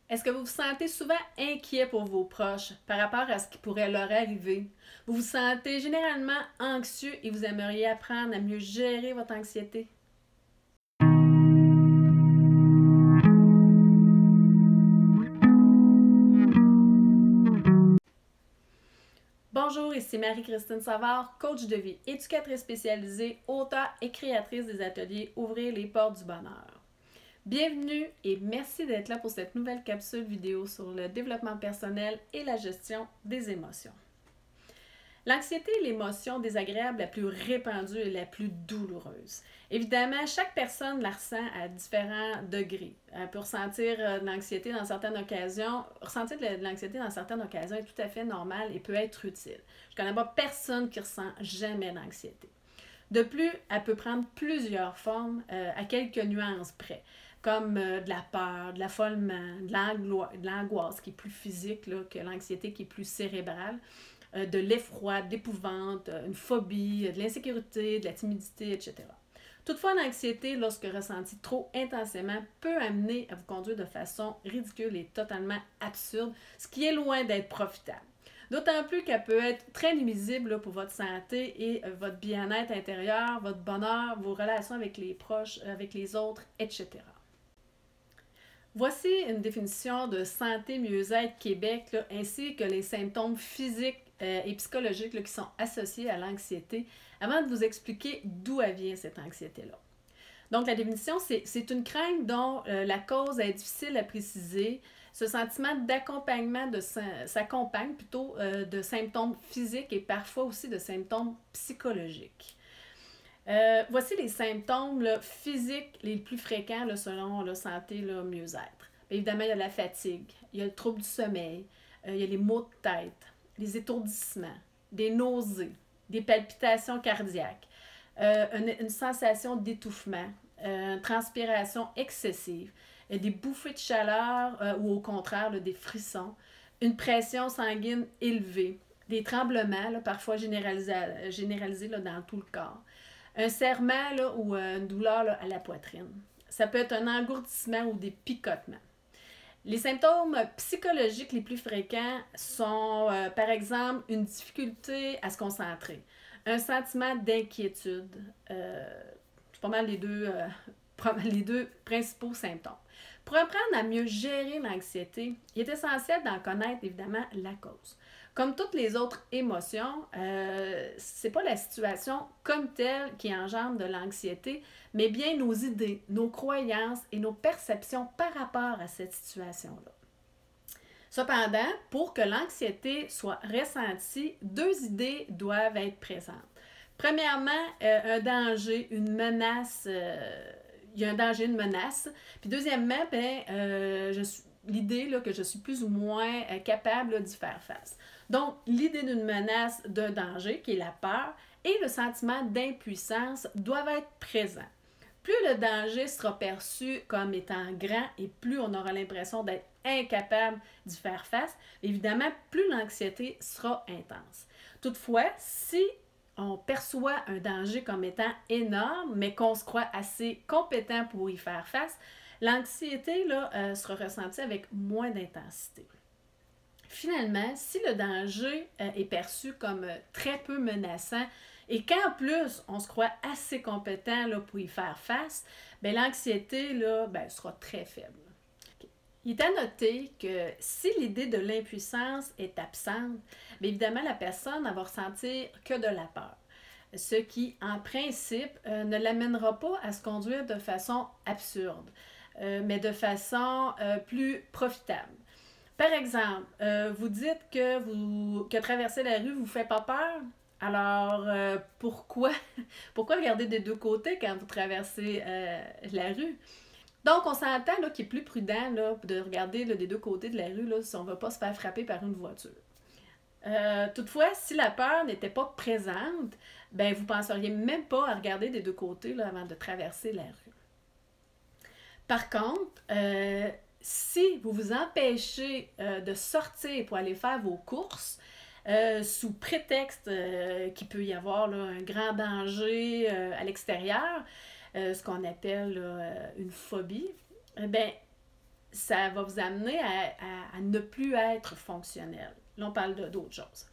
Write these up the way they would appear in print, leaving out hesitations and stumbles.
Est-ce que vous vous sentez souvent inquiet pour vos proches par rapport à ce qui pourrait leur arriver? Vous vous sentez généralement anxieux et vous aimeriez apprendre à mieux gérer votre anxiété? Bonjour, ici Marie-Christine Savard, coach de vie, éducatrice spécialisée, auteure et créatrice des ateliers Ouvrir les portes du bonheur. Bienvenue et merci d'être là pour cette nouvelle capsule vidéo sur le développement personnel et la gestion des émotions. L'anxiété est l'émotion désagréable la plus répandue et la plus douloureuse. Évidemment, chaque personne la ressent à différents degrés. Elle peut ressentir de l'anxiété dans certaines occasions. Ressentir de l'anxiété dans certaines occasions est tout à fait normal et peut être utile. Je ne connais pas personne qui ressent jamais d'anxiété. De plus, elle peut prendre plusieurs formes à quelques nuances près, comme de la peur, de l'affolement, de l'angoisse qui est plus physique là, que l'anxiété qui est plus cérébrale, de l'effroi, de l'épouvante, une phobie, de l'insécurité, de la timidité, etc. Toutefois, l'anxiété, lorsque ressentie trop intensément, peut amener à vous conduire de façon ridicule et totalement absurde, ce qui est loin d'être profitable. D'autant plus qu'elle peut être très nuisible pour votre santé et votre bien-être intérieur, votre bonheur, vos relations avec les proches, avec les autres, etc. Voici une définition de Santé Mieux-être Québec, là, ainsi que les symptômes physiques et psychologiques là, qui sont associés à l'anxiété, avant de vous expliquer d'où elle vient cette anxiété-là. Donc, la définition, c'est une crainte dont la cause est difficile à préciser. Ce sentiment d'accompagnement s'accompagne plutôt de symptômes physiques et parfois aussi de symptômes psychologiques. Voici les symptômes là, physiques les plus fréquents là, selon la santé là, mieux-être. Évidemment, il y a la fatigue, il y a le trouble du sommeil, il y a les maux de tête, les étourdissements, des nausées, des palpitations cardiaques, une sensation d'étouffement, une transpiration excessive, des bouffées de chaleur ou au contraire là, des frissons, une pression sanguine élevée, des tremblements là, parfois généralisés là, dans tout le corps, un serrement là, ou une douleur là, à la poitrine. Ça peut être un engourdissement ou des picotements. Les symptômes psychologiques les plus fréquents sont, par exemple, une difficulté à se concentrer, un sentiment d'inquiétude. C'est pas mal les deux principaux symptômes. Pour apprendre à mieux gérer l'anxiété, il est essentiel d'en connaître évidemment la cause. Comme toutes les autres émotions, c'est pas la situation comme telle qui engendre de l'anxiété, mais bien nos idées, nos croyances et nos perceptions par rapport à cette situation-là. Cependant, pour que l'anxiété soit ressentie, deux idées doivent être présentes. Premièrement, un danger, une menace, il y a un danger, une menace. Puis deuxièmement, l'idée là, que je suis plus ou moins capable d'y faire face. Donc, l'idée d'une menace, d'un danger, qui est la peur, et le sentiment d'impuissance doivent être présents. Plus le danger sera perçu comme étant grand et plus on aura l'impression d'être incapable d'y faire face, évidemment, plus l'anxiété sera intense. Toutefois, si on perçoit un danger comme étant énorme, mais qu'on se croit assez compétent pour y faire face, l'anxiété là, sera ressentie avec moins d'intensité. Finalement, si le danger est perçu comme très peu menaçant et qu'en plus on se croit assez compétent là, pour y faire face, bien, l'anxiété là, sera très faible. Il est à noter que si l'idée de l'impuissance est absente, bien évidemment la personne va ressentir que de la peur, ce qui en principe ne l'amènera pas à se conduire de façon absurde, mais de façon plus profitable. Par exemple, vous dites que traverser la rue vous fait pas peur. Alors, pourquoi regarder des deux côtés quand vous traversez la rue? Donc, on s'entend là, qu'il est plus prudent là, de regarder là, des deux côtés de la rue là, si on ne va pas se faire frapper par une voiture. Toutefois, si la peur n'était pas présente, ben, vous ne penseriez même pas à regarder des deux côtés là, avant de traverser la rue. Par contre, si vous vous empêchez de sortir pour aller faire vos courses, sous prétexte qu'il peut y avoir là, un grand danger à l'extérieur, ce qu'on appelle une phobie, ben, ça va vous amener à ne plus être fonctionnel. Là, on parle d'autres choses.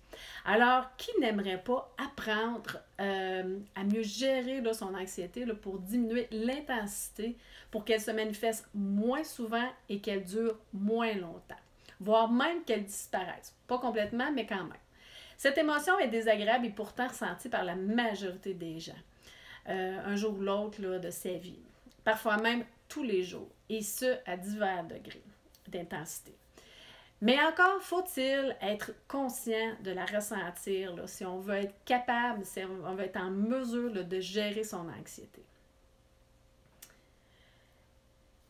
Alors, qui n'aimerait pas apprendre à mieux gérer là, son anxiété là, pour diminuer l'intensité, pour qu'elle se manifeste moins souvent et qu'elle dure moins longtemps, voire même qu'elle disparaisse. Pas complètement, mais quand même. Cette émotion est désagréable et pourtant ressentie par la majorité des gens, un jour ou l'autre là, de sa vie. Parfois même tous les jours, et ce, à divers degrés d'intensité. Mais encore faut-il être conscient de la ressentir là, si on veut être capable, si on veut être en mesure là, de gérer son anxiété.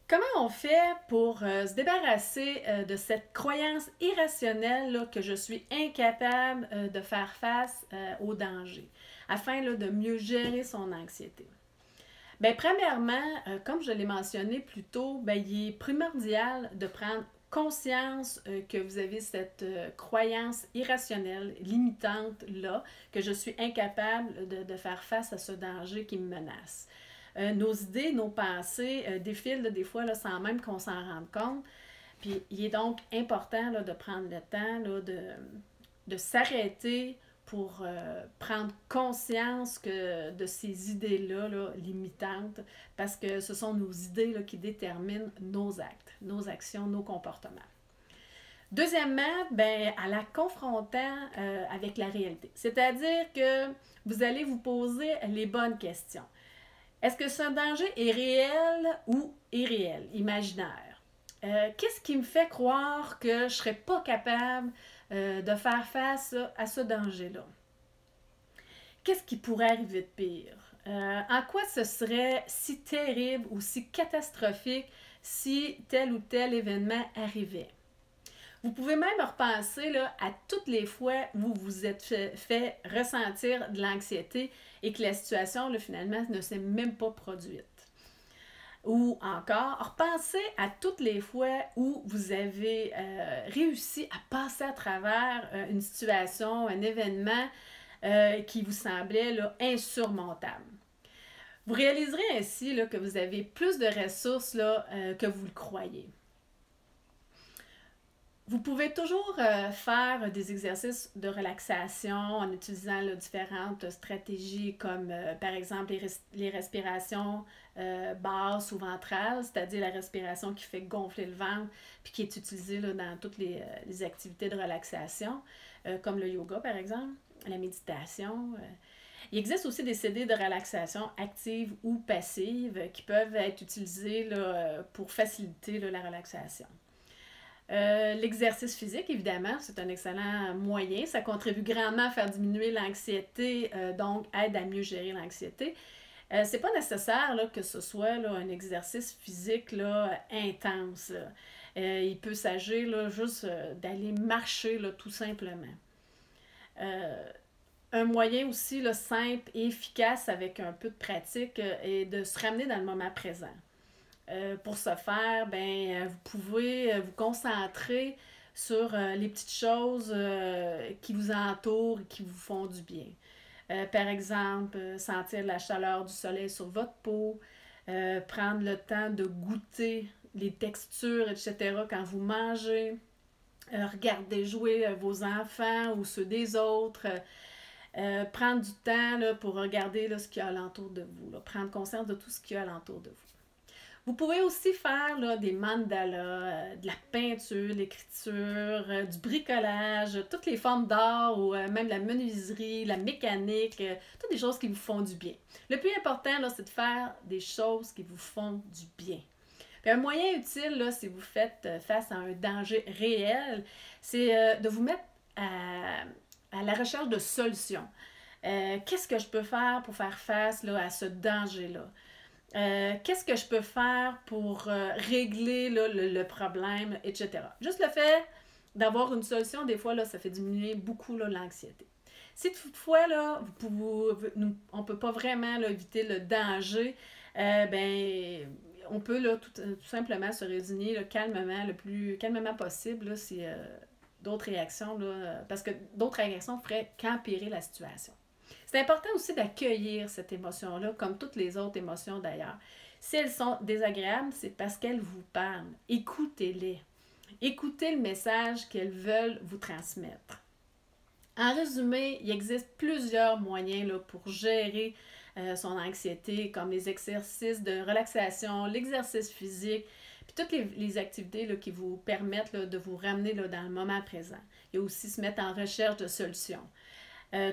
Comment on fait pour se débarrasser de cette croyance irrationnelle là, que je suis incapable de faire face au danger, afin là, de mieux gérer son anxiété? Bien, premièrement, comme je l'ai mentionné plus tôt, bien, il est primordial de prendre conscience que vous avez cette croyance irrationnelle, limitante-là, que je suis incapable de faire face à ce danger qui me menace. Nos idées, nos pensées défilent là, des fois là, sans même qu'on s'en rende compte. Puis il est donc important là, de prendre le temps là, de s'arrêter pour prendre conscience de ces idées-là là, limitantes, parce que ce sont nos idées là, qui déterminent nos actes, nos actions, nos comportements. Deuxièmement, ben, à la confrontant avec la réalité. C'est-à-dire que vous allez vous poser les bonnes questions. Est-ce que ce danger est réel ou irréel, imaginaire? Qu'est-ce qui me fait croire que je ne serais pas capable de faire face à ce danger-là? Qu'est-ce qui pourrait arriver de pire? En quoi ce serait si terrible ou si catastrophique si tel ou tel événement arrivait? Vous pouvez même repenser là, à toutes les fois où vous vous êtes fait ressentir de l'anxiété et que la situation là, finalement ne s'est même pas produite. Ou encore, repensez à toutes les fois où vous avez réussi à passer à travers une situation, un événement qui vous semblait là, insurmontable. Vous réaliserez ainsi là, que vous avez plus de ressources là, que vous le croyez. Vous pouvez toujours faire des exercices de relaxation en utilisant là, différentes stratégies comme par exemple les respirations basses ou ventrales, c'est-à-dire la respiration qui fait gonfler le ventre puis qui est utilisée là, dans toutes les activités de relaxation, comme le yoga par exemple, la méditation. Il existe aussi des CD de relaxation active ou passive qui peuvent être utilisés là, pour faciliter là, la relaxation. L'exercice physique, évidemment, c'est un excellent moyen. Ça contribue grandement à faire diminuer l'anxiété, donc aide à mieux gérer l'anxiété. C'est pas nécessaire là, que ce soit là, un exercice physique là, intense. Il peut s'agir là, juste d'aller marcher là, tout simplement. Un moyen aussi là, simple et efficace avec un peu de pratique est de se ramener dans le moment présent. Pour ce faire, ben, vous pouvez vous concentrer sur les petites choses qui vous entourent et qui vous font du bien. Par exemple, sentir la chaleur du soleil sur votre peau, prendre le temps de goûter les textures, etc. quand vous mangez, regarder jouer vos enfants ou ceux des autres. Prendre du temps là, pour regarder là, ce qu'il y a alentour de vous, là, prendre conscience de tout ce qu'il y a alentour de vous. Vous pouvez aussi faire là, des mandalas, de la peinture, l'écriture, du bricolage, toutes les formes d'art ou même la menuiserie, la mécanique, toutes des choses qui vous font du bien. Le plus important, là, c'est de faire des choses qui vous font du bien. Puis un moyen utile, là, si vous faites face à un danger réel, c'est de vous mettre à la recherche de solutions. Qu'est-ce que je peux faire pour faire face là, à ce danger-là? Qu'est-ce que je peux faire pour régler là, le problème, etc. Juste le fait d'avoir une solution, des fois, là, ça fait diminuer beaucoup là, l'anxiété. Si toutefois, là, on ne peut pas vraiment là, éviter le danger, ben, on peut là, tout simplement se résigner là, calmement, le plus calmement possible, là, si d'autres réactions, là, parce que d'autres réactions feraient qu'empirer la situation. C'est important aussi d'accueillir cette émotion-là, comme toutes les autres émotions d'ailleurs. Si elles sont désagréables, c'est parce qu'elles vous parlent. Écoutez-les. Écoutez le message qu'elles veulent vous transmettre. En résumé, il existe plusieurs moyens là, pour gérer son anxiété, comme les exercices de relaxation, l'exercice physique, puis toutes les activités là, qui vous permettent là, de vous ramener là, dans le moment présent. Il y a aussi se mettre en recherche de solutions.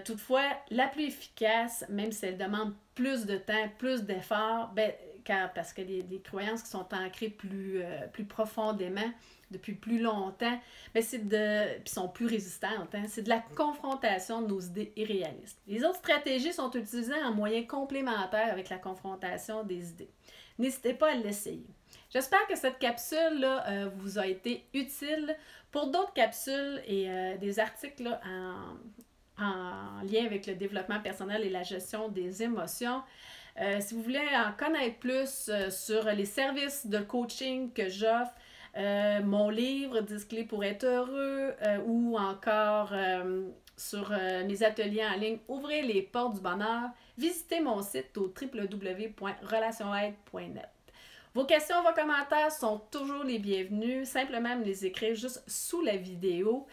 Toutefois, la plus efficace, même si elle demande plus de temps, plus d'efforts, parce que des croyances qui sont ancrées plus profondément, depuis plus longtemps, puis sont plus résistantes. Hein? C'est de la confrontation de nos idées irréalistes. Les autres stratégies sont utilisées en moyen complémentaire avec la confrontation des idées. N'hésitez pas à l'essayer. J'espère que cette capsule-là vous a été utile. Pour d'autres capsules et des articles là, en lien avec le développement personnel et la gestion des émotions, si vous voulez en connaître plus sur les services de coaching que j'offre, mon livre 10 clés pour être heureux ou encore sur mes ateliers en ligne Ouvrez les portes du bonheur, visitez mon site au www.relationaide.net. Vos questions, vos commentaires sont toujours les bienvenus. Simplement me les écrire juste sous la vidéo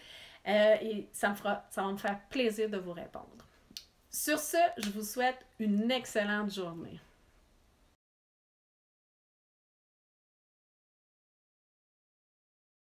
et ça va me faire plaisir de vous répondre. Sur ce, je vous souhaite une excellente journée.